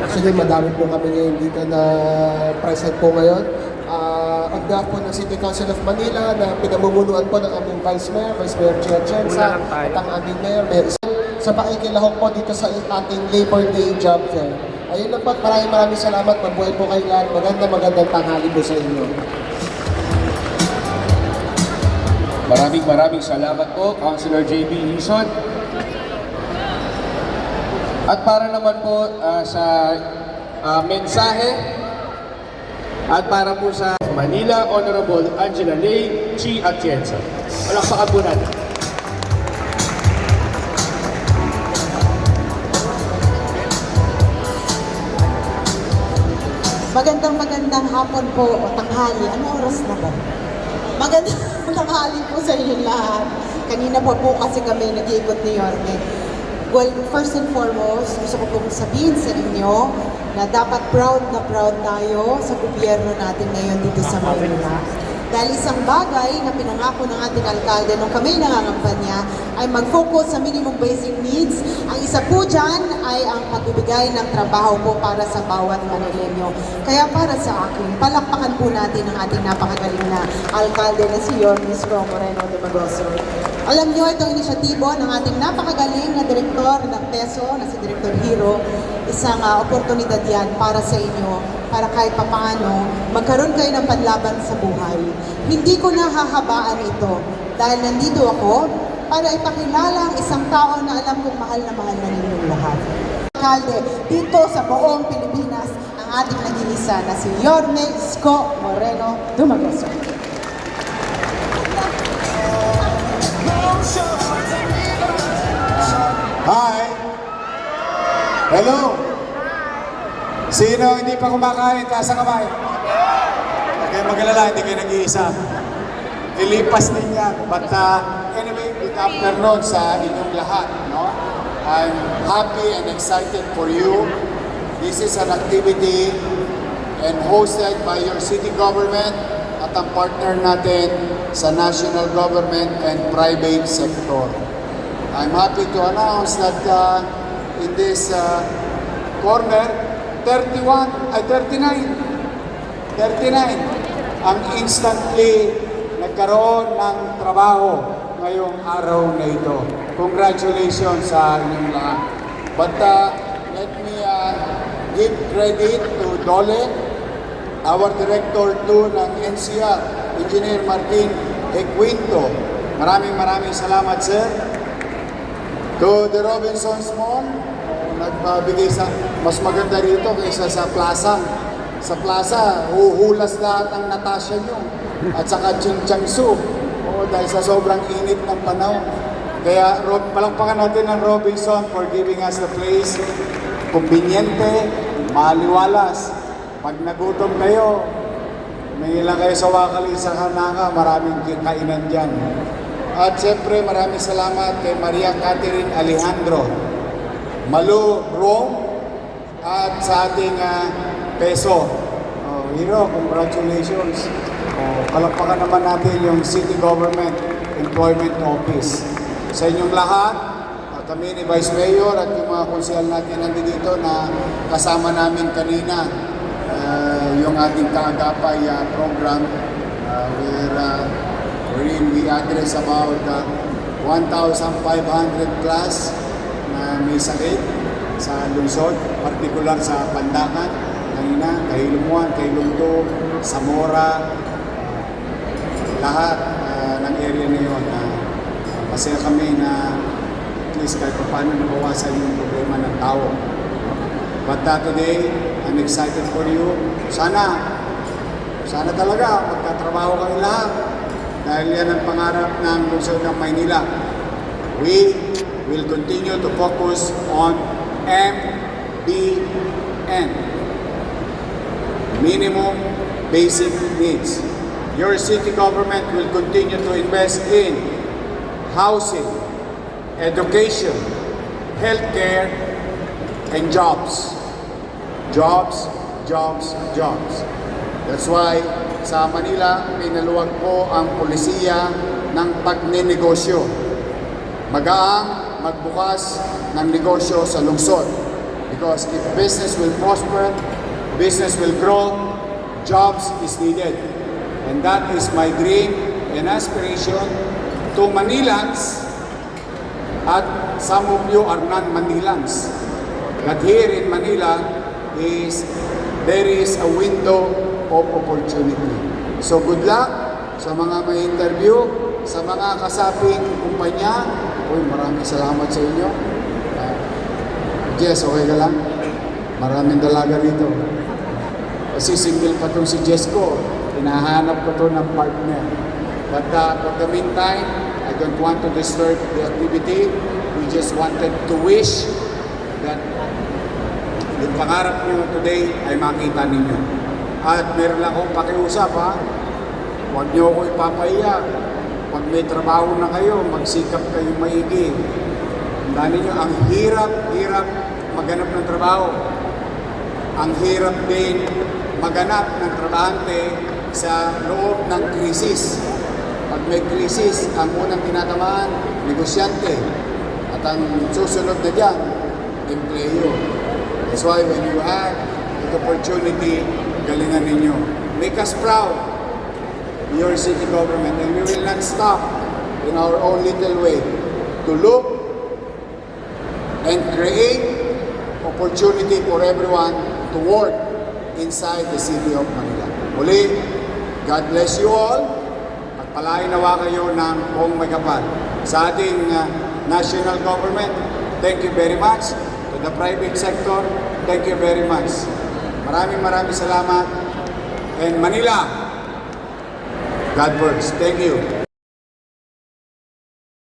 Actually, madami po kami ngayon dito na present po ngayon. On behalf po ng City Council of Manila na pinamumunuan po ng aming Vice Mayor Chiachenza at ang aming Mayor sa pakikilahok po dito sa ating Labor Day Job Fair. Ayun lang po, maraming salamat. Mabuhay po kayo lahat. Magandang tanghali po sa inyo. Maraming salamat po, Councilor JB Hison. At para naman po sa mensahe at para po sa Manila, Honorable Angela Ley Chi Atienza. Palakpakan po natin. Magandang hapon po o tanghali. Ano oras na ba? Magandang tanghali po sa inyo lahat. Kanina po kasi kami nag-iikot ni Yorme. Well, first and foremost, gusto ko pong sabihin sa inyo na dapat proud na proud tayo sa gobyerno natin ngayon dito sa Manila. Dahil isang bagay na pinangako ng ating alkalde nung kami nangangampanya ay mag-focus sa minimum basic needs. Ang isa po dyan ay ang pagbibigay ng trabaho po para sa bawat Manileño. Kaya para sa akin, palakpakan po natin ang ating napakagaling na alkalde na si Yorme Moreno Dumagoso. Alam niyo, itong inisyatibo ng ating napakagaling na direktor ng PESO, na si Director Hiro, isang oportunidad yan para sa inyo, para kahit papaano, magkaroon kayo ng panlaban sa buhay. Hindi ko nahahabaan ito dahil nandito ako para ipakilala ang isang tao na alam kong mahal na ninyong lahat. Alkalde, dito sa buong Pilipinas, ang ating nag-iisa na si Yorme Isko Moreno Dumagoso. Hi! Hello! Sino hindi pa kumakain? Taas ang kamay. Huwag kayong mag-alala, hindi kayo nag-iisa. Ilipas din yan. But anyway, good afternoon sa inyong lahat. No? I'm happy and excited for you. This is an activity and hosted by your city government at ang partner natin sa national government and private sector. I'm happy to announce that in this corner, 39 ang instantly nagkaroon ng trabaho ngayong araw na ito. Congratulations sa inyong lahat. But let me give credit to Dole, our Director 2 ng NCR, Engineer Martin Equinto. Maraming salamat, sir. To the Robinsons Mall, nagbabigay sa mas maganda rito kaysa sa plaza. Sa plaza, huhulas lahat ang Natasha nyo at saka Ching Chang Su. Dahil sa sobrang init ng panahon. Kaya palakpakan natin ang Robinson for giving us the place. Kumbinyente, maliwalas. Pag nagutom kayo, may ilang kayo sa Wakali sa Kanaka, maraming kainan dyan. At siyempre, maraming salamat kay Maria Catherine Alejandro, Malu Rome, at sa ating PESO. Hiro, congratulations. Palakpakan naman natin yung City Government Employment Office. Sa inyong lahat, kami ni Vice Mayor at yung mga konsehal natin nandito na kasama namin kanina, yung ating kaagapay program wherein we address about 1,500 plus na may sakit sa lungsod, particular sa Pandakan, kanina, kay Lumuan, kay Lunto, Zamora, lahat ng area na yun. Masaya kami na at least kahit paano nabawasan yung problema ng tao. But today, I'm excited for you. Sana talaga magkatrabaho kami lahat. Dahil yan ang pangarap ng lungsod ng Maynila. We will continue to focus on MBN. Minimum Basic Needs. Your city government will continue to invest in housing, education, healthcare, and jobs. Jobs, jobs, jobs. That's why sa Manila, pinaluwag po ang polisiya ng pagnenegosyo. Magaang magbukas ng negosyo sa lungsod. Because if business will prosper, business will grow, jobs is needed. And that is my dream and aspiration to Manilans, at some of you are non-Manilans. But here in Manila, there is a window of opportunity. So good luck sa mga may interview, sa mga kasaping kumpanya. Uy, maraming salamat sa inyo. Jess, okay ka lang? Maraming dalaga rito. Kasi single pa itong si Jess ko. Hinahanap ko to ng partner. But for the meantime, I don't want to disturb the activity. We just wanted to wish that yung pangarap nyo today ay makita ninyo. At meron lang akong pakiusap, ha. Huwag nyo ako ipapahiya. Pag may trabaho na kayo, magsikap kayo maigi. Tandaan ninyo, ang hirap maghanap ng trabaho. Ang hirap din maghanap ng trabahante sa loob ng krisis. Pag may krisis, ang unang tinatamaan, negosyante. At ang susunod na dyan, empleyo. That's why when you have the opportunity, galingan ninyo. Make us proud, your city government, and we will not stop in our own little way to look and create opportunity for everyone to work inside the city of Manila. Muli, God bless you all. Pagpalain nawa kayo ng buong magapal. Sa ating national government, thank you very much. To the private sector, thank you very much. Maraming salamat. And Manila, God first. Thank you.